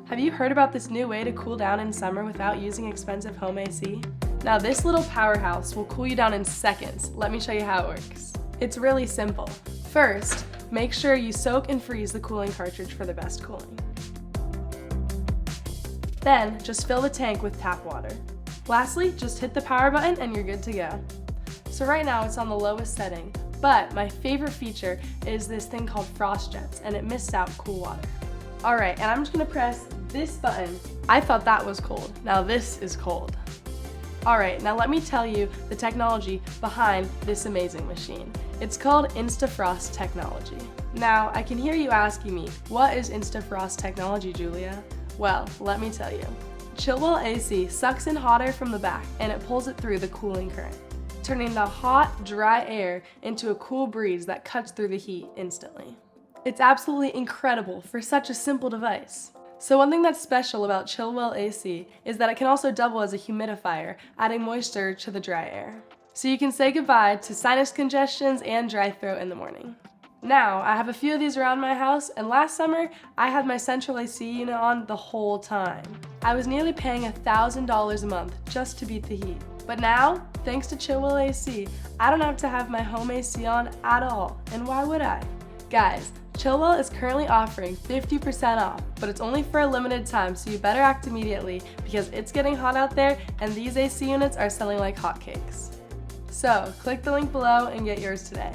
Have you heard about this new way to cool down in summer without using expensive home AC? Now this little powerhouse will cool you down in seconds. Let me show you how it works. It's really simple. First, make sure you soak and freeze the cooling cartridge for the best cooling. Then, just fill the tank with tap water. Lastly, just hit the power button and you're good to go. So right now it's on the lowest setting, but my favorite feature is this thing called frost jets, and it mists out cool water. Alright, and I'm just gonna press this button. I thought that was cold. Now this is cold. Alright, now let me tell you the technology behind this amazing machine. It's called InstaFrost technology. Now, I can hear you asking me, what is InstaFrost technology, Julia? Well, let me tell you. ChillWell AC sucks in hot air from the back and it pulls it through the cooling current, turning the hot, dry air into a cool breeze that cuts through the heat instantly. It's absolutely incredible for such a simple device. So one thing that's special about ChillWell AC is that it can also double as a humidifier, adding moisture to the dry air. So you can say goodbye to sinus congestions and dry throat in the morning. Now, I have a few of these around my house, and last summer, I had my central AC unit on the whole time. I was nearly paying $1,000 a month just to beat the heat. But now, thanks to ChillWell AC, I don't have to have my home AC on at all, and why would I? Guys, ChillWell is currently offering 50% off, but it's only for a limited time, so you better act immediately because it's getting hot out there and these AC units are selling like hotcakes. So, click the link below and get yours today.